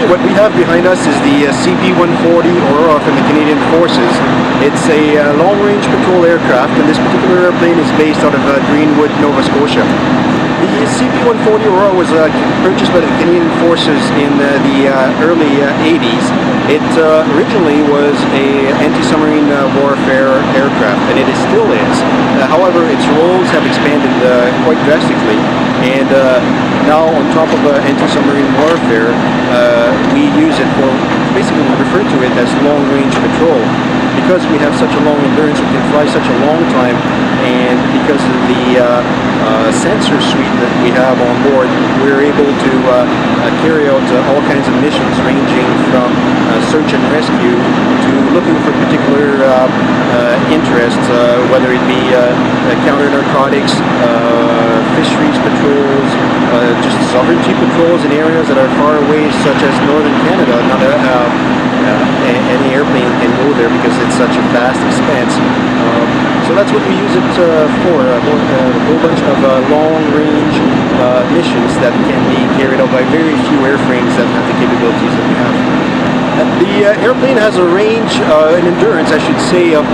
What we have behind us is the CP-140 Aurora from the Canadian Forces. It's a long-range patrol aircraft, and this particular airplane is based out of Greenwood, Nova Scotia. The CP-140 Aurora was purchased by the Canadian Forces in the early 80s. It originally was an anti-submarine warfare aircraft, and it still is. However, its roles have expanded quite drastically, and now on top of anti-submarine warfare, we use it for, basically we refer to it as long-range patrol. Because we have such a long endurance, we can fly such a long time, and because of the sensor suite that we have on board, we're able to carry out all kinds of missions ranging from search and rescue to looking for particular interests, whether it be counter-narcotics, fisheries patrols, just sovereignty patrols in areas that are far away, such as northern Canada. Not any airplane can go there because it's such a vast expanse. So that's what we use it for, a whole bunch of long-range missions that can be carried out by very few airframes that have the capabilities that we have. The airplane has a range, an endurance, I should say, of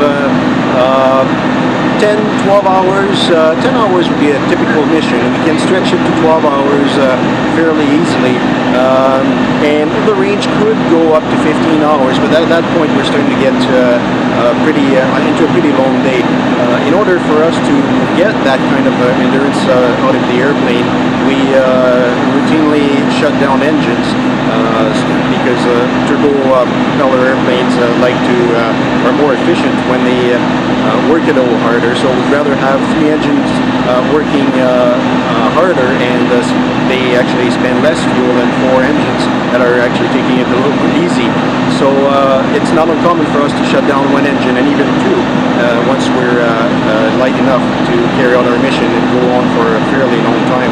10, 12 hours. 10 hours would be a typical mission. We can stretch it to 12 hours fairly easily. And the range could go up to 15 hours, but at that point we're starting to get into a pretty long day. In order for us to get that kind of endurance out of the airplane, we routinely shut down engines because turbo propeller airplanes are more efficient when they work it a little harder. So we'd rather have 3 engines working harder, and they actually spend less fuel than 4 engines that are actually taking it a little bit easy. So it's not uncommon for us to shut down 1 engine, and even 2 once we're light enough to carry out our mission and go on for a fairly long time.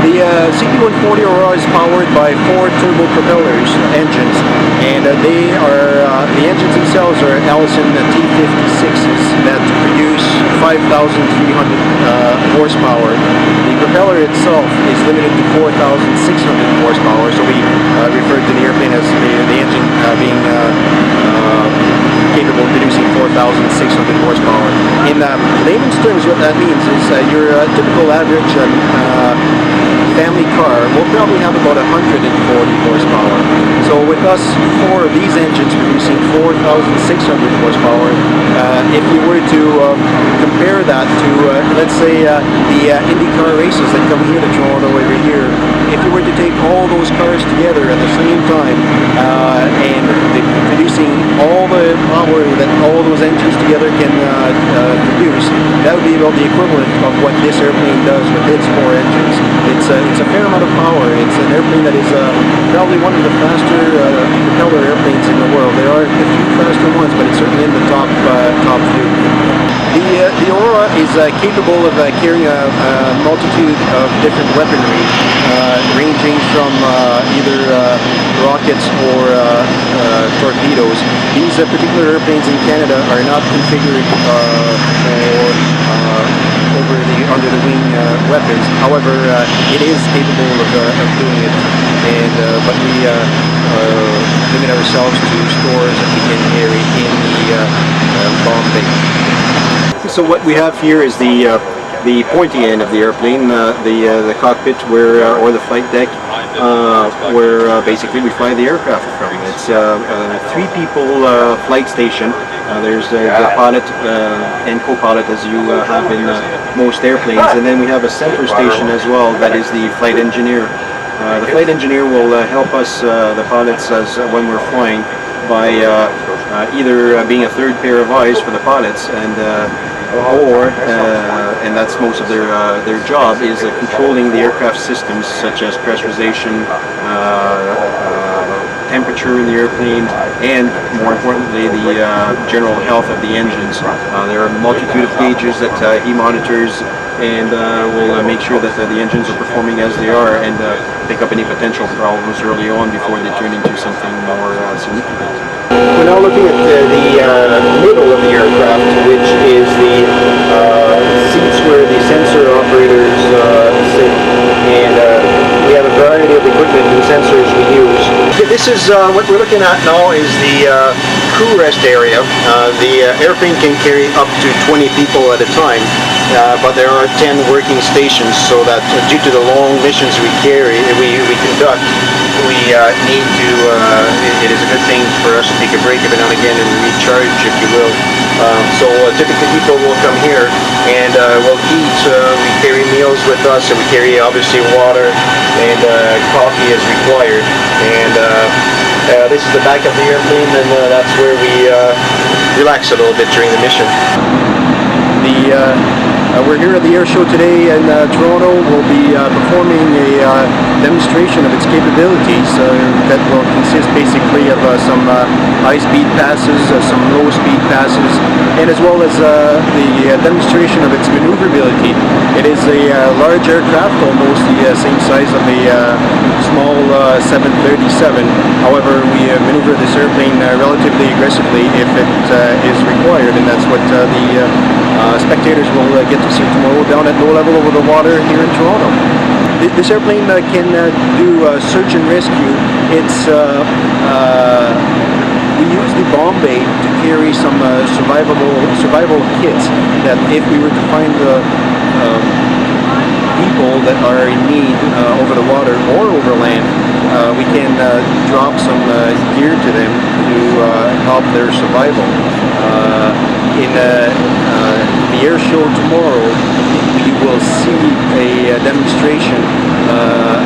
The CP-140 Aurora is powered by 4 turbo propellers engines, and they are the engines themselves are Allison T56s that produce 5,300 horsepower. The propeller itself is limited to 4,600 horsepower, so we refer to the airplane as the engine being capable of producing 4,600 horsepower. In layman's terms, what that means is your typical average family car will probably have about 140 horsepower. So with us, 4 of these engines producing 4,600 horsepower, if we were to compare that to, let's say, the IndyCar races that come here to Toronto every year, if you were to take all those cars together at the same time and producing all the power that all those engines together can produce, that would be about the equivalent of what this airplane does with its 4 engines. It's a fair amount of power. It's an airplane that is probably one of the faster propeller airplanes in the world. There are a few faster ones, but it's certainly in the top few. The Aurora is capable of carrying a multitude of different weaponry, ranging from either rockets or torpedoes. These particular airplanes in Canada are not configured for under the wing weapons. However, it is capable of doing it, and but we limit ourselves to stores that we can carry in the bomb bay. So what we have here is the pointy end of the airplane, the cockpit or the flight deck, where basically we fly the aircraft from. It's a 3-people flight station. There's the pilot and co-pilot, as you have in most airplanes, and then we have a center station as well that is the flight engineer. The flight engineer will help us, the pilots, when we're flying by either being a third pair of eyes for the pilots, and that's most of their job, is controlling the aircraft systems such as pressurization, temperature in the airplane, and more importantly the general health of the engines. There are a multitude of gauges that he monitors, and will make sure that the engines are performing as they are, and pick up any potential problems early on before they turn into something more significant. We're now looking at the middle of the aircraft, which is the seats where the sensor operators sit, and we have a variety of equipment and sensors we this is what we're looking at now is the crew rest area. The airplane can carry up to 20 people at a time, but there are 10 working stations, so that due to the long missions we conduct, we need to, it is a good thing for us to take a break every now and again and recharge, if you will. So typically people will come here and will eat. We carry meals with us, and we carry obviously water and coffee as required. And this is the back of the airplane, and that's where we relax a little bit during the mission. We're here at the Airshow today in Toronto. We'll be performing a demonstration of its capabilities that will consist basically of some high-speed passes, some low-speed passes, and as well as the demonstration of its maneuverability. It is a large aircraft, almost the same size of a small 737. However, we maneuver this airplane relatively aggressively if it is required, and that's what the spectators will get to see tomorrow down at low level over the water here in Toronto. This airplane can do search and rescue. It's we use the bomb bay to carry some survival kits that if we were to find people that are in need over the water or over land, we can drop some gear to them to help their survival. In the air show tomorrow, you will see a demonstration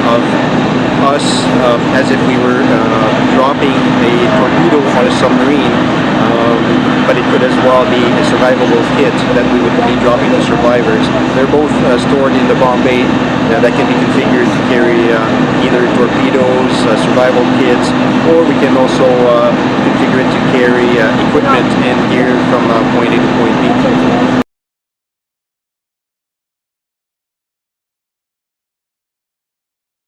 of us as if we were dropping a torpedo on a submarine, but it could as well be a survivable kit that we would be dropping to survivors. They're both stored in the bomb bay that can be configured to carry either torpedoes, survival kits, or we can also configure it to carry equipment and gear from point A to point B.